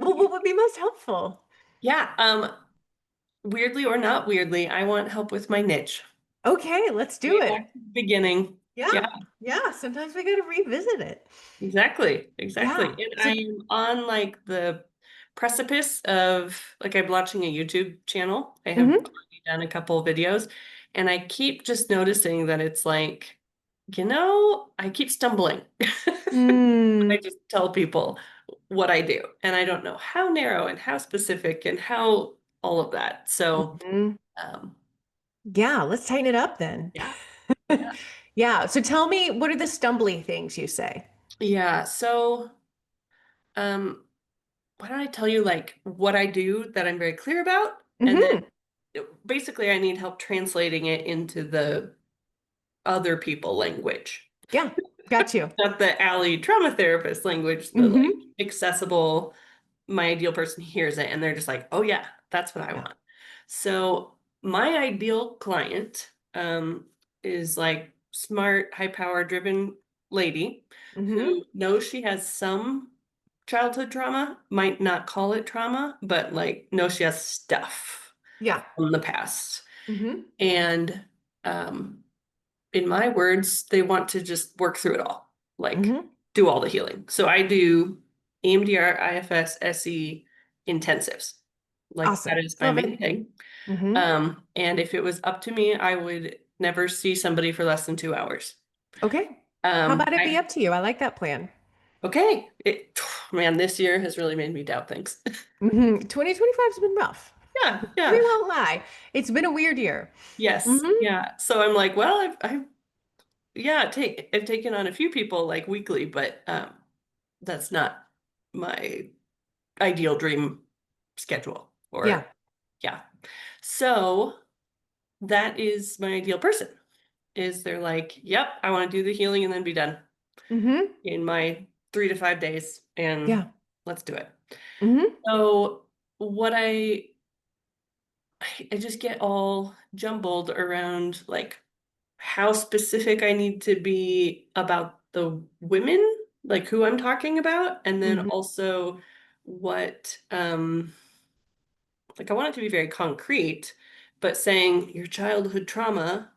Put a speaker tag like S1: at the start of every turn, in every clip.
S1: Well, what would be most helpful?
S2: Yeah, weirdly or not weirdly, I want help with my niche.
S1: Okay, let's do
S2: Way
S1: it.
S2: back to the beginning.
S1: Yeah.
S2: Yeah,
S1: Yeah. Sometimes we got to revisit it.
S2: exactly, exactly.
S1: Yeah.
S2: And
S1: So,
S2: I am on like the precipice of like I'm launching a YouTube channel. I have
S1: mhm.
S2: already done a couple of videos, and I keep just noticing that it's like, I keep stumbling. I
S1: Mm,
S2: just tell people what I do, and I don't know how narrow and how specific and how all of that. So,
S1: mhm.
S2: um,
S1: Yeah, let's tighten it up then.
S2: yeah, yeah,
S1: Yeah. So tell me, what are the stumbly things you say?
S2: yeah. So, um, why don't I tell you like what I do that I'm very clear about, and then
S1: Hmm.
S2: basically I need help translating it into the other people language,
S1: Yeah. Got you.
S2: not the Alli trauma therapist language, the like
S1: Hmm.
S2: accessible. My ideal person hears it and they're just like, oh yeah, that's what I
S1: Yeah.
S2: want. So my ideal client is like smart, high power driven lady
S1: Hmm.
S2: who knows she has some childhood trauma, might not call it trauma, but like knows she has stuff
S1: Yeah.
S2: from the past.
S1: Hmm.
S2: And um, in my words, they want to just work through it all, like
S1: Hmm.
S2: do all the healing. So I do EMDR, IFS, SE intensives. Like that
S1: Awesome.
S2: is my
S1: Love
S2: main
S1: it.
S2: thing.
S1: Hmm.
S2: And if it was up to me, I would never see somebody for less than 2 hours.
S1: Okay. How about it be
S2: I
S1: up to you? I like that plan.
S2: okay. Man, this year has really made me doubt things.
S1: 2025 has been rough.
S2: Yeah,
S1: We
S2: yeah.
S1: won't lie. It's been a weird year.
S2: Yes,
S1: Hmm.
S2: yeah. So I'm like, well, yeah, I've taken on a few people like weekly, but that's not my ideal dream schedule
S1: Yeah.
S2: or yeah. So that is my ideal person. Is they're like, yep, I want to do the healing and then be done
S1: Hmm.
S2: in my 3 to 5 days and
S1: Yeah.
S2: let's do it.
S1: Hmm.
S2: So what I just get all jumbled around like how specific I need to be about the women, like who I'm talking about, and then
S1: Hmm.
S2: also what like I want it to be very concrete, but saying your childhood trauma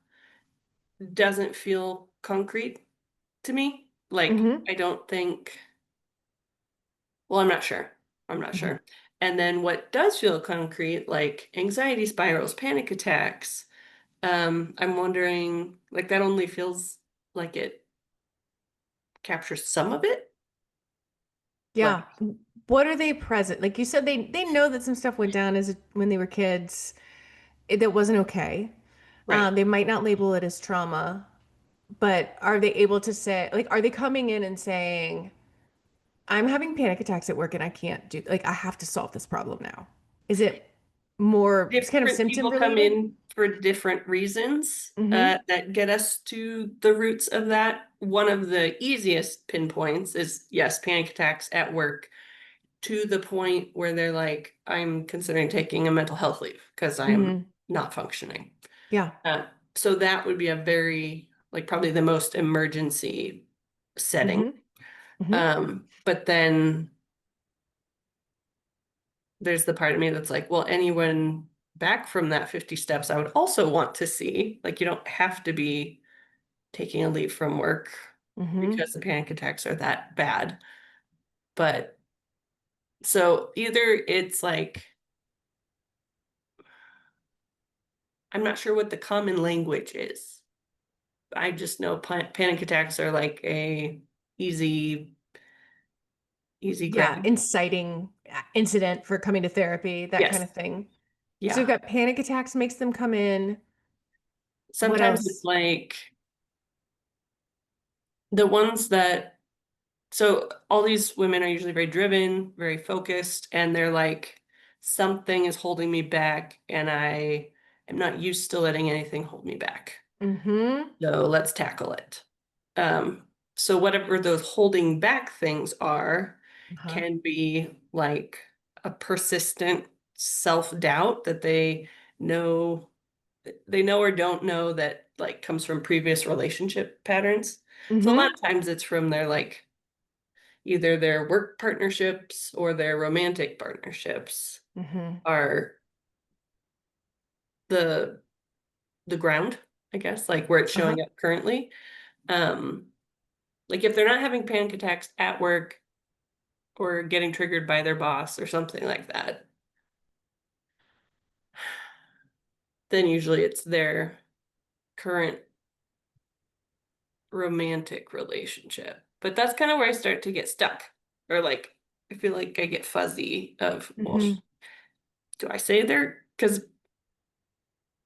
S2: doesn't feel concrete to me. Like
S1: Hmm.
S2: I don't think, well, I'm not sure. I'm not
S1: Hmm.
S2: sure. And then what does feel concrete, like anxiety spirals, panic attacks, I'm wondering, like that only feels like it captures some of it. Like,
S1: Yeah. What are they present? Like you said, they know that some stuff went down when they were kids that wasn't okay.
S2: right.
S1: They might not label it as trauma, but are they able to say, like, are they coming in and saying, I'm having panic attacks at work and I can't do, like, I have to solve this problem now? Is it more kind of
S2: Different
S1: symptom
S2: people come
S1: related?
S2: in for different reasons
S1: Mm-hmm.
S2: that get us to the roots of that. One of the easiest pinpoints is yes, panic attacks at work to the point where they're like, I'm considering taking a mental health leave because I'm
S1: Mm-hmm.
S2: not functioning.
S1: Yeah.
S2: Uh, so that would be a very, like, probably the most emergency setting.
S1: Mm-hmm. Mm-hmm.
S2: But then there's the part of me that's like, well, anyone back from that 50 steps, I would also want to see. Like, you don't have to be taking a leave from work
S1: Mm-hmm.
S2: because the panic attacks are that bad. But so either it's like, I'm not sure what the common language is. I just know panic attacks are like a easy, easy
S1: Yeah.
S2: grab.
S1: Inciting incident for coming to therapy, that kind
S2: Yes.
S1: of thing. So we've
S2: Yeah.
S1: got panic attacks makes them come in. What
S2: Sometimes it's
S1: else?
S2: like the ones that, so all these women are usually very driven, very focused, and they're like, something is holding me back, and I am not used to letting anything hold me back.
S1: Mm-hmm.
S2: So let's tackle it. So whatever those holding back things are,
S1: Uh-huh.
S2: can be like a persistent self-doubt that know they know or don't know that like comes from previous relationship patterns. So a lot
S1: Mm-hmm.
S2: of times it's from their like either their work partnerships or their romantic partnerships
S1: Mm-hmm.
S2: are the the ground, I guess, like where it's
S1: Uh-huh.
S2: showing up currently. Um, like if they're not having panic attacks at work or getting triggered by their boss or something like that, then usually it's their current romantic relationship. But that's kind of where I start to get stuck. Or like I feel like I get fuzzy of, well,
S1: Mm-hmm.
S2: do I say they're because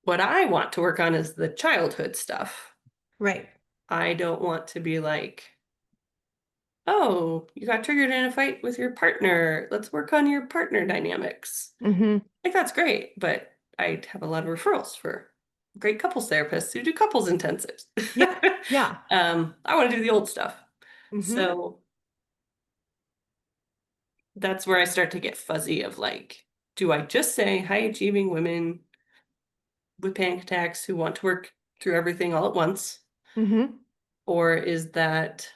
S2: what I want to work on is the childhood stuff.
S1: Right.
S2: I don't want to be like, oh, you got triggered in a fight with your partner. Let's work on your partner dynamics.
S1: Mm-hmm.
S2: Like that's great, but I have a lot of referrals for great couples therapists who do couples intensives.
S1: Yeah. Yeah.
S2: I want to do the old stuff.
S1: Mm-hmm.
S2: So that's where I start to get fuzzy of like, do I just say high achieving women with panic attacks who want to work through everything all at once?
S1: Mm-hmm.
S2: Or is that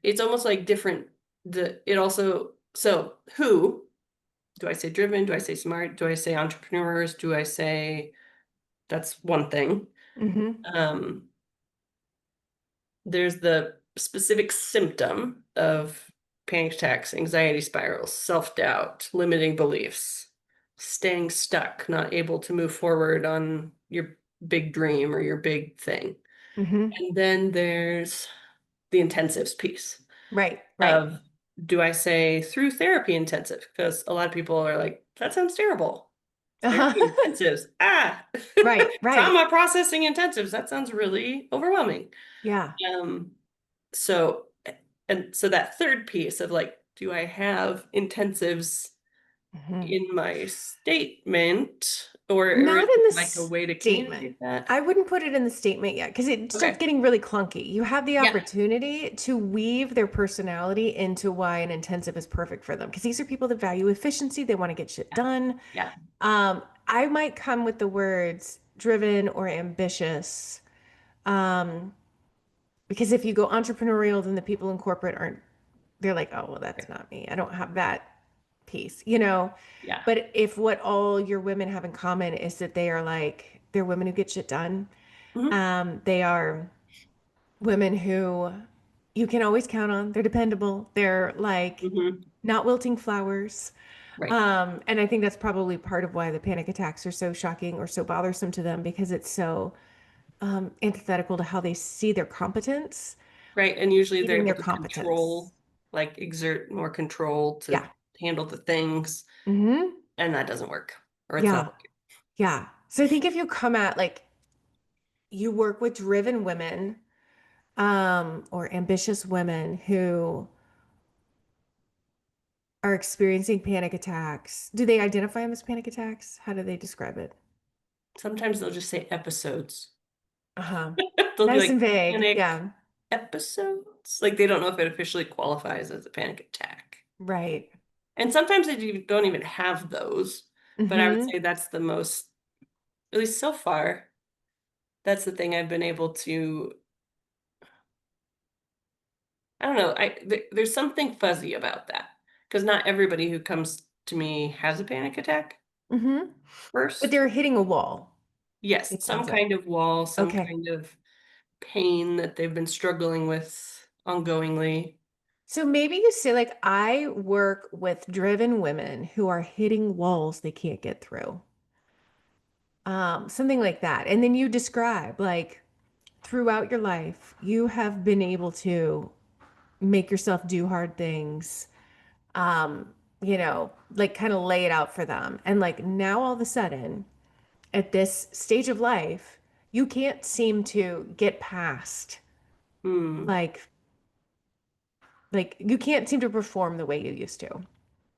S2: it's almost like different it also so who do I say driven? Do I say smart? Do I say entrepreneurs? Do I say that's one thing?
S1: Mm-hmm.
S2: Um, there's the specific symptom of panic attacks, anxiety spirals, self-doubt, limiting beliefs, staying stuck, not able to move forward on your big dream or your big thing.
S1: Mm-hmm.
S2: And then there's the intensives piece
S1: Right. Right.
S2: of do I say through therapy intensive? Because a lot of people are like, that sounds terrible. Therapy
S1: Uh-huh.
S2: intensives. Ah,
S1: Right. Right.
S2: trauma processing intensives. That sounds really overwhelming.
S1: Yeah.
S2: Um, so and so that third piece of like, do I have intensives
S1: Mm-hmm.
S2: in my statement or is
S1: Not in
S2: it
S1: the
S2: like a way to
S1: statement.
S2: communicate that?
S1: I wouldn't put it in the statement yet because it starts
S2: Okay.
S1: getting really clunky. You have the
S2: Yeah.
S1: opportunity to weave their personality into why an intensive is perfect for them because these are people that value efficiency, they want to get shit done.
S2: Yeah.
S1: I might come with the words driven or ambitious. Um, because if you go entrepreneurial, then the people in corporate aren't, they're like, oh, well, that's
S2: Okay.
S1: not me. I don't have that piece, you know?
S2: Yeah.
S1: But if what all your women have in common is that they are like, they're women who get shit done,
S2: Hmm.
S1: they are women who you can always count on. They're dependable. They're like
S2: Hmm.
S1: not wilting flowers.
S2: Right.
S1: And I think that's probably part of why the panic attacks are so shocking or so bothersome to them because it's so antithetical to how they see their competence,
S2: Right. And usually they're
S1: eating
S2: able
S1: their
S2: to
S1: competence.
S2: control, like exert more control to
S1: Yeah.
S2: handle the things,
S1: Hmm.
S2: and that doesn't work, or it's not
S1: Yeah.
S2: working.
S1: Yeah. So I think if you come at like you work with driven women, or ambitious women who are experiencing panic attacks, do they identify them as panic attacks? How do they describe it?
S2: Sometimes they'll just say episodes.
S1: Uh-huh.
S2: They'll be
S1: Nice and
S2: like
S1: vague.
S2: panic
S1: Yeah.
S2: episodes. Like they don't know if it officially qualifies as a panic attack.
S1: Right.
S2: And sometimes they don't even have those. But I would
S1: Mm-hmm.
S2: say that's the most, at least so far, that's the thing I've been able to, I don't know, there's something fuzzy about that. Because not everybody who comes to me has a panic attack
S1: Mm-hmm. But
S2: first.
S1: they're hitting a wall,
S2: Yes,
S1: it
S2: some
S1: sounds like.
S2: kind of wall, some
S1: Okay.
S2: kind of pain that they've been struggling with ongoingly.
S1: So maybe you say, like, I work with driven women who are hitting walls they can't get through. Something like that. And then you describe, like, throughout your life, you have been able to make yourself do hard things, like kind of lay it out for them. And like now all of a sudden, at this stage of life, you can't seem to get past
S2: Hmm.
S1: like you can't seem to perform the way you used to.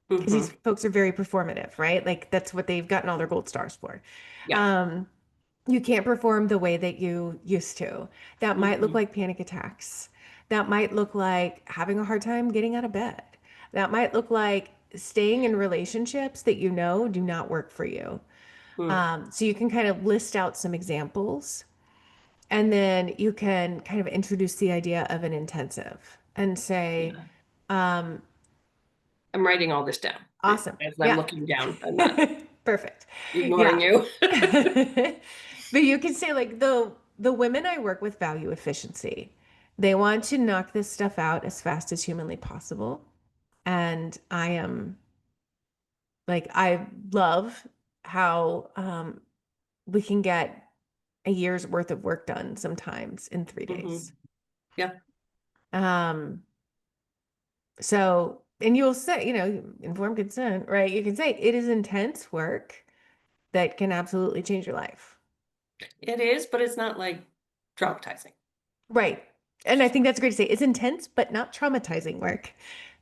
S1: Because these
S2: Mm-hmm.
S1: folks are very performative, right? Like that's what they've gotten all their gold stars for.
S2: Yeah.
S1: Um, you can't perform the way that you used to. That might look
S2: Mm-hmm.
S1: like panic attacks. That might look like having a hard time getting out of bed. That might look like staying in relationships that you know do not work for you.
S2: Mm.
S1: So you can kind of list out some examples And then you can kind of introduce the idea of an intensive and say,
S2: Yeah.
S1: um,
S2: I'm writing all this down
S1: awesome.
S2: as I'm
S1: Yeah.
S2: looking down. I'm not
S1: Perfect.
S2: ignoring
S1: Yeah.
S2: you.
S1: But you can say like the women I work with value efficiency. They want to knock this stuff out as fast as humanly possible. And I am like I love how we can get a year's worth of work done sometimes in 3 days.
S2: Yeah.
S1: Um, so and you'll say, informed consent, right? You can say it is intense work that can absolutely change your life.
S2: It is, but it's not like traumatizing.
S1: Right. And I think that's great to say. It's intense, but not traumatizing work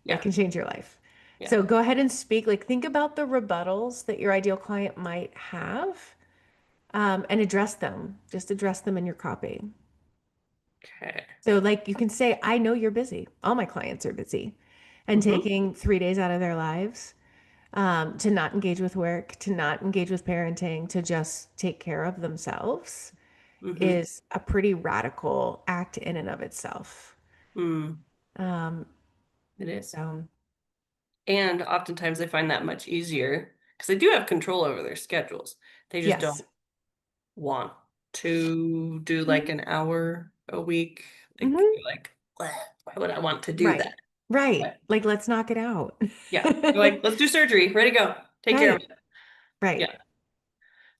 S1: that
S2: Yeah.
S1: can change your life.
S2: Yeah.
S1: So go ahead and speak, like think about the rebuttals that your ideal client might have, and address them. Just address them in your copy.
S2: Okay.
S1: So like you can say, I know you're busy. All my clients are busy. And
S2: Mm-hmm.
S1: taking 3 days out of their lives, to not engage with work, to not engage with parenting, to just take care of themselves
S2: Mm-hmm.
S1: is a pretty radical act in and of itself.
S2: Mm,
S1: Um,
S2: it is.
S1: so
S2: And oftentimes I find that much easier because they do have control over their schedules. They just
S1: yes.
S2: don't want to do like
S1: Mhm.
S2: an hour a week. Like,
S1: Mhm.
S2: you're like, "Bleh, why would I want to do
S1: Right.
S2: that?"
S1: Right.
S2: But
S1: Like, let's knock it out.
S2: yeah, you're like, let's do surgery. Ready to go. Take care of
S1: Right.
S2: it.
S1: Right.
S2: Yeah.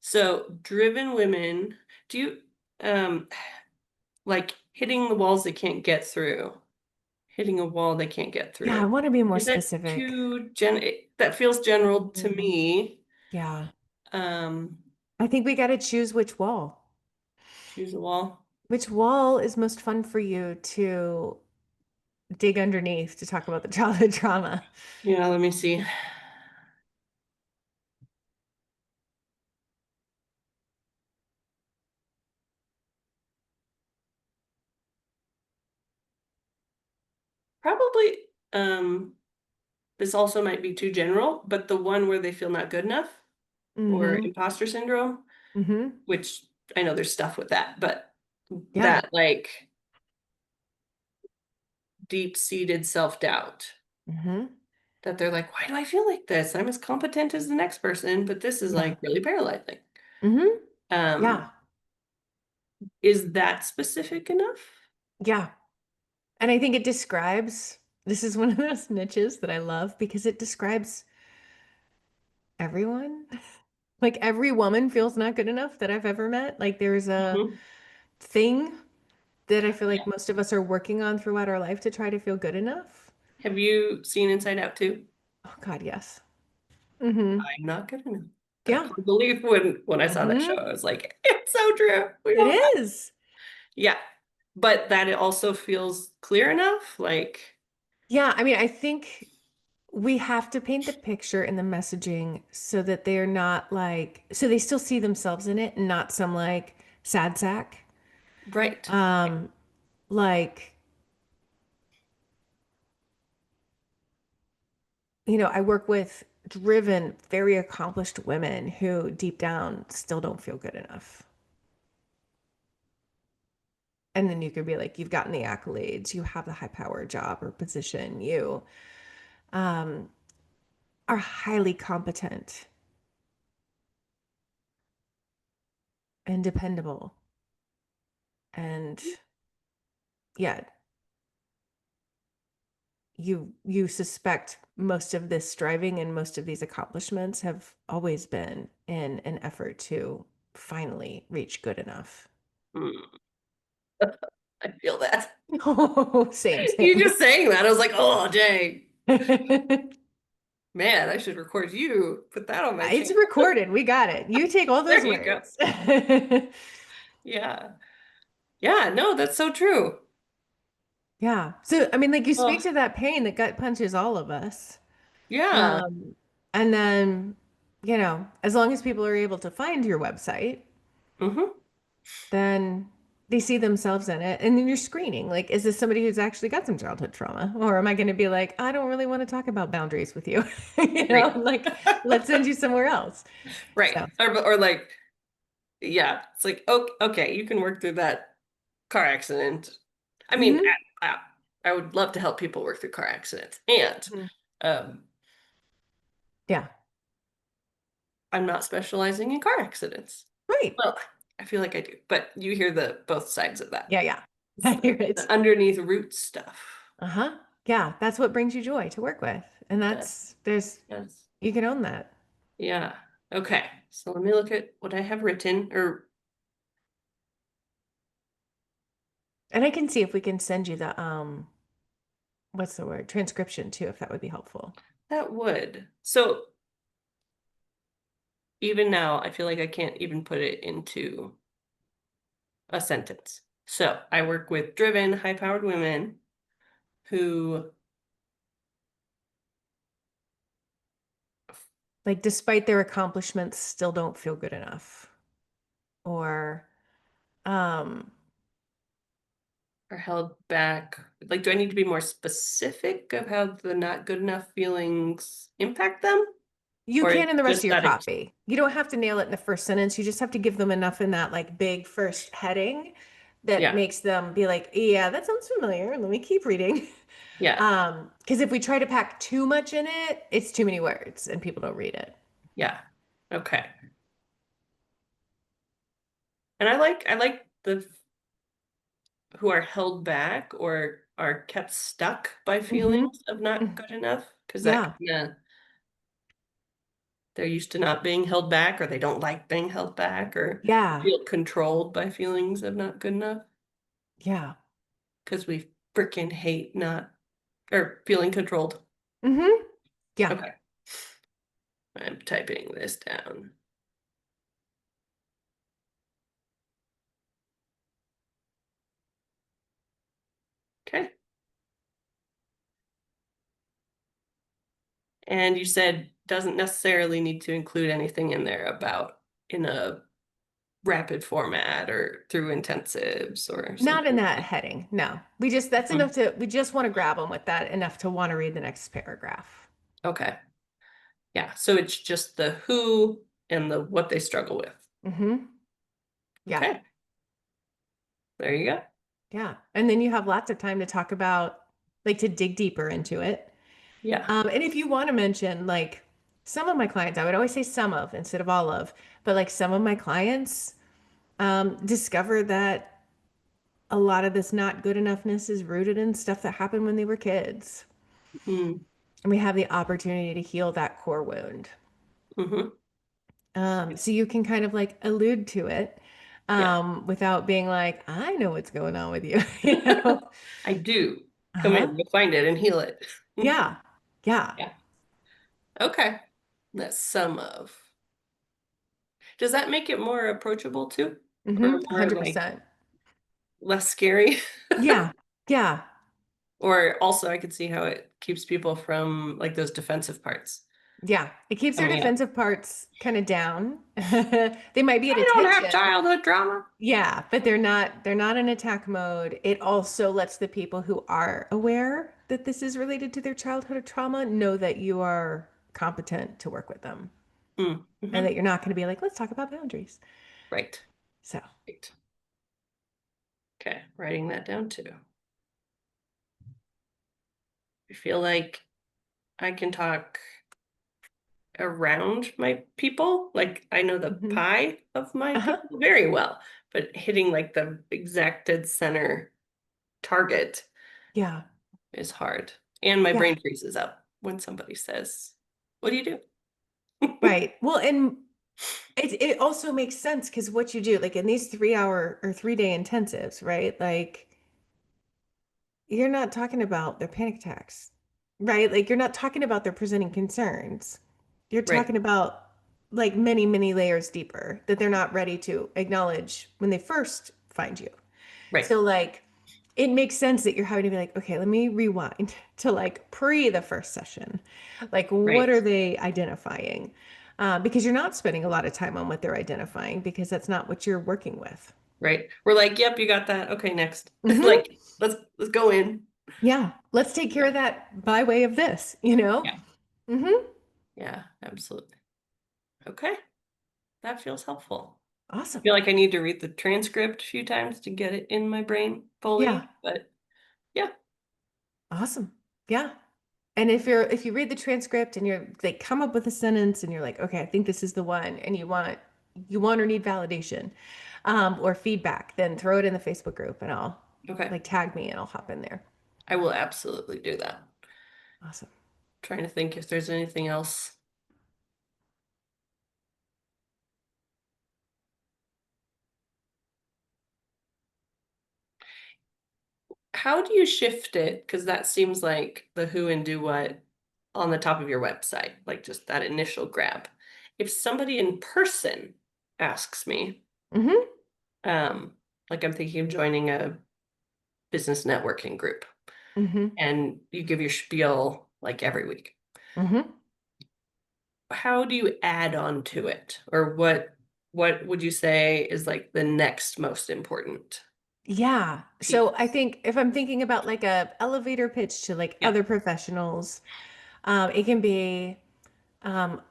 S2: So driven women, do you um like hitting the walls they can't get through? Hitting a wall they can't get
S1: Yeah, I
S2: through.
S1: want to be more
S2: Is that
S1: specific.
S2: too that feels general to
S1: Mhm.
S2: me.
S1: Yeah.
S2: Um,
S1: I think we got to choose which wall.
S2: choose a wall.
S1: Which wall is most fun for you to dig underneath to talk about the childhood trauma?
S2: Yeah, let me see. Probably this also might be too general, but the one where they feel not good enough or
S1: Mm-hmm.
S2: imposter syndrome,
S1: Mm-hmm.
S2: which I know there's stuff with that, but
S1: Yeah.
S2: that like deep-seated self-doubt
S1: Mm-hmm.
S2: that they're like, why do I feel like this? I'm as competent as the next person, but this is
S1: Yeah.
S2: like really paralyzing.
S1: Mm-hmm.
S2: Um,
S1: Yeah.
S2: is that specific enough?
S1: Yeah. And I think it describes, this is one of those niches that I love because it describes everyone. Like every woman feels not good enough that I've ever met. Like there's a
S2: Mhm.
S1: thing that I feel
S2: Yeah.
S1: like most of us are working on throughout our life to try to feel good enough.
S2: Have you seen Inside Out too?
S1: Oh God, yes. Mm-hmm.
S2: I'm not good enough. I
S1: Yeah.
S2: couldn't believe when I saw that show.
S1: Mm-hmm.
S2: I was like, it's so true. We
S1: It
S2: all have.
S1: is.
S2: Yeah. But that it also feels clear enough. Like,
S1: Yeah, I mean, I think we have to paint the picture and the messaging so that they're not like, so they still see themselves in it and not some like sad sack.
S2: right.
S1: Um, like, I work with driven, very accomplished women who deep down still don't feel good enough. And then you could be like, you've gotten the accolades, you have the high power job or position, you um, are highly competent and dependable. And yet you suspect most of this striving and most of these accomplishments have always been in an effort to finally reach good enough.
S2: Hmm. I feel that.
S1: Oh, same,
S2: You
S1: same.
S2: just saying that, I was like, oh, dang. Man, I should record you. Put that on my
S1: It's
S2: channel.
S1: recorded. We got it. You take all
S2: There
S1: those
S2: you go.
S1: words.
S2: Yeah. Yeah, no, that's so true.
S1: Yeah. So, I mean, like you speak
S2: Oh,
S1: to that pain that gut punches all of us.
S2: yeah.
S1: Um, and then, as long as people are able to find your website,
S2: Hmm.
S1: then they see themselves in it. And then you're screening, like, is this somebody who's actually got some childhood trauma? Or am I going to be like, I don't really want to talk about boundaries with you?
S2: Right.
S1: Like, let's send you somewhere else.
S2: Right.
S1: So,
S2: Or like, yeah, it's like, okay, you can work through that car accident. I mean,
S1: Hmm.
S2: I would love to help people work through car accidents. And
S1: Hmm.
S2: um,
S1: Yeah.
S2: I'm not specializing in car accidents.
S1: Right.
S2: Well, I feel like I do, but you hear the both sides of that.
S1: Yeah, yeah.
S2: It's
S1: I hear it.
S2: the underneath root stuff.
S1: Uh-huh. Yeah, that's what brings you joy to work with. And
S2: That
S1: there's,
S2: yes.
S1: you can own that.
S2: Yeah. Okay. So let me look at what I have written, or
S1: And I can see if we can send you the, what's the word? Transcription too, if that would be helpful.
S2: that would. So even now, I feel like I can't even put it into a sentence. So I work with driven, high-powered women who,
S1: Like, despite their accomplishments, still don't feel good enough. Or, um,
S2: are held back. Like, do I need to be more specific of how the not good enough feelings impact them?
S1: you
S2: Or
S1: can in the rest of
S2: just
S1: your
S2: that,
S1: copy. You don't have to nail it in the first sentence. You just have to give them enough in that like big first heading that
S2: yeah,
S1: makes them be like, yeah, that sounds familiar. Let me keep reading.
S2: yeah,
S1: Because if we try to pack too much in it, it's too many words and people don't read it.
S2: yeah. Okay. And I like the who are held back or are kept stuck by
S1: Hmm.
S2: feelings of not good enough, because that
S1: Yeah.
S2: kind of they're used to not being held back, or they don't like being held back, or
S1: Yeah.
S2: feel controlled by feelings of not good enough,
S1: Yeah.
S2: because we freaking hate not or feeling controlled.
S1: Hmm. Yeah.
S2: Okay, I'm typing this down. Okay. And you said doesn't necessarily need to include anything in there about in a rapid format or through intensives or
S1: Not in
S2: something
S1: that
S2: like
S1: heading. No. That's
S2: that.
S1: enough to, we just want to grab them with that enough to want to read the next paragraph.
S2: Okay. Yeah. So it's just the who and the what they struggle with.
S1: Hmm. Yeah.
S2: Okay. There you go.
S1: Yeah. And then you have lots of time to talk about, like, to dig deeper into it.
S2: Yeah.
S1: And if you want to mention, like, some of my clients, I would always say some of instead of all of, but like some of my clients discover that a lot of this not good enoughness is rooted in stuff that happened when they were kids.
S2: Mm,
S1: And we have the opportunity to heal that core wound.
S2: hmm.
S1: So you can kind of like allude to it
S2: Yeah.
S1: without being like, I know what's going on with you, you know?
S2: I do. Come
S1: Uh-huh.
S2: in, you'll find it and heal it.
S1: Yeah. Yeah.
S2: Yeah. Okay. That's some of. Does that make it more approachable too? Or
S1: Mm-hmm.
S2: more like
S1: 100%.
S2: less scary?
S1: Yeah. Yeah.
S2: Or also I could see how it keeps people from like those defensive parts
S1: Yeah. It keeps their
S2: coming up.
S1: defensive parts kind of down. They might be at
S2: I don't have
S1: attention.
S2: childhood trauma.
S1: Yeah, but they're not in attack mode. It also lets the people who are aware that this is related to their childhood trauma know that you are competent to work with them and
S2: Mm-hmm.
S1: that you're not going to be like, let's talk about boundaries.
S2: Right.
S1: So,
S2: Right. Okay. Writing that down too. I feel like I can talk around my people. Like I know the
S1: mhm.
S2: pie of my
S1: Uh-huh.
S2: people very well, but hitting like the exacted center target
S1: Yeah.
S2: is hard. And my
S1: Yeah.
S2: brain freezes up when somebody says, "What do you do?"
S1: Right. Well, and it also makes sense because what you do, like in these 3 hour or 3 day intensives, right? Like you're not talking about their panic attacks, right? Like you're not talking about their presenting concerns. You're
S2: Right.
S1: talking about like many, many layers deeper that they're not ready to acknowledge when they first find you.
S2: Right.
S1: So like it makes sense that you're having to be like, okay, let me rewind to like pre the first session. Like what
S2: Right.
S1: are they identifying? Because you're not spending a lot of time on what they're identifying because that's not what you're working with.
S2: Right. We're like, "Yep, you got that. Okay, next."
S1: Hmm.
S2: Like, let's go in.
S1: Yeah, let's take care
S2: Yeah.
S1: of that by way of this, you know?
S2: Yeah.
S1: Hmm.
S2: Yeah, absolutely. Okay. That feels helpful.
S1: Awesome.
S2: Feel like I need to read the transcript a few times to get it in my brain
S1: Yeah.
S2: fully, but yeah.
S1: Awesome. Yeah. And if you read the transcript and you're they come up with a sentence and you're like, okay, I think this is the one, and you want or need validation, or feedback, then throw it in the Facebook group and I'll
S2: Okay.
S1: like tag me and I'll hop in there.
S2: I will absolutely do that.
S1: Awesome.
S2: Trying to think if there's anything else. How do you shift it? Because that seems like the who and do what on the top of your website, like just that initial grab. If somebody in person asks me,
S1: Mm-hmm.
S2: um, like I'm thinking of joining a business networking group,
S1: Mm-hmm.
S2: and you give your spiel like every week,
S1: Mm-hmm.
S2: how do you add on to it? Or what would you say is like the next most important
S1: Yeah. So I
S2: piece?
S1: think if I'm thinking about like a elevator pitch to like
S2: Yeah.
S1: other professionals, it can be um,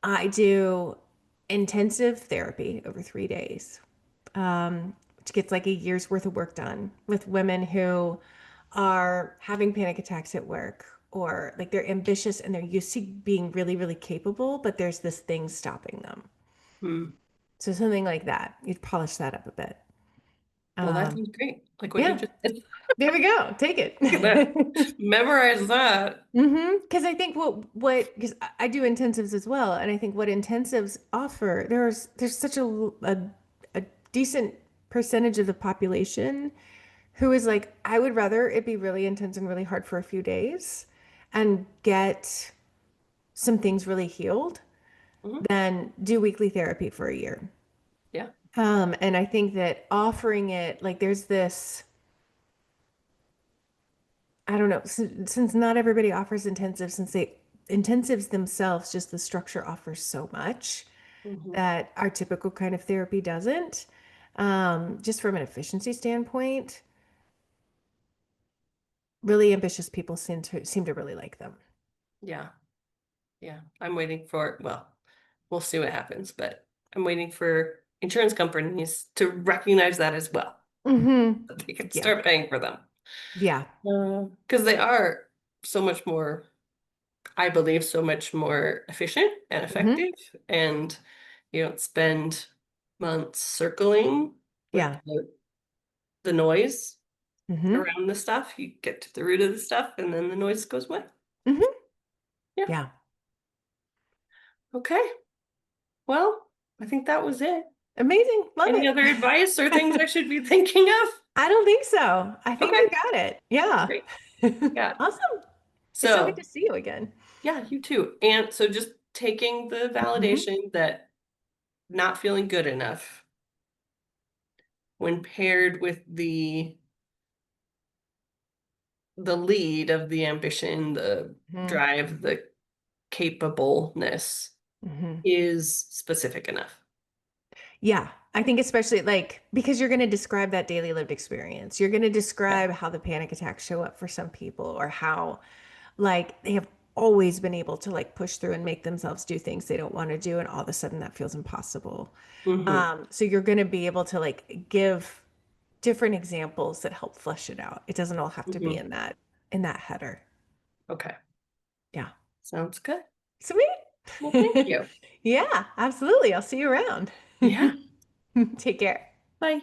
S1: I do intensive therapy over 3 days, which gets like a year's worth of work done with women who are having panic attacks at work, or like they're ambitious and they're used to being really, really capable, but there's this thing stopping them.
S2: Hmm.
S1: So something like that, you'd polish that up a bit.
S2: Well, that
S1: Um,
S2: sounds great. Like what you
S1: yeah,
S2: just said.
S1: there we go. Take it.
S2: Gonna memorize that.
S1: Because I think because I do intensives as well, and I think what intensives offer, there's such a decent percentage of the population who is like, I would rather it be really intense and really hard for a few days and get some things really healed
S2: Mhm.
S1: than do weekly therapy for a year.
S2: Yeah.
S1: And I think that offering it, like there's this, I don't know, since not everybody offers intensives, since they intensives themselves, just the structure offers so much
S2: Hmm.
S1: that our typical kind of therapy doesn't. Just from an efficiency standpoint, really ambitious people seem to really like them.
S2: Yeah. Yeah. I'm waiting for, well, we'll see what happens, but I'm waiting for insurance companies to recognize that as well,
S1: Hmm.
S2: that they can
S1: Yeah.
S2: start paying for them.
S1: Yeah.
S2: Because they are so much more, I believe, so much more efficient and
S1: Hmm.
S2: effective. And you don't spend months circling with
S1: Yeah.
S2: the noise
S1: Hmm.
S2: around the stuff. You get to the root of the stuff and then the noise goes away.
S1: Hmm.
S2: Yeah.
S1: Yeah.
S2: Okay. Well, I think that was it.
S1: Amazing. Love
S2: Any
S1: it.
S2: other advice or things I should be thinking of?
S1: I don't think so. I think
S2: Okay,
S1: you got it. Yeah.
S2: great. Yeah.
S1: Awesome. It's so good to
S2: So,
S1: see you again.
S2: yeah, you too. And so just taking the
S1: Hmm.
S2: validation that not feeling good enough when paired with the lead of the ambition, the
S1: Hmm.
S2: drive, the capableness
S1: Hmm.
S2: is specific enough.
S1: Yeah, I think especially like because you're going to describe that daily lived experience. You're going to
S2: Yeah.
S1: describe how the panic attacks show up for some people, or how like they have always been able to like push through and make themselves do things they don't want to do, and all of a sudden that feels impossible.
S2: Hmm.
S1: So you're going to be able to like give different examples that help flesh it out. It doesn't all have to be
S2: Hmm.
S1: in that header.
S2: Okay.
S1: Yeah.
S2: Sounds good. Well, thank
S1: Sweet.
S2: you.
S1: Yeah, absolutely. I'll see you around.
S2: Yeah.
S1: Take care.
S2: Bye.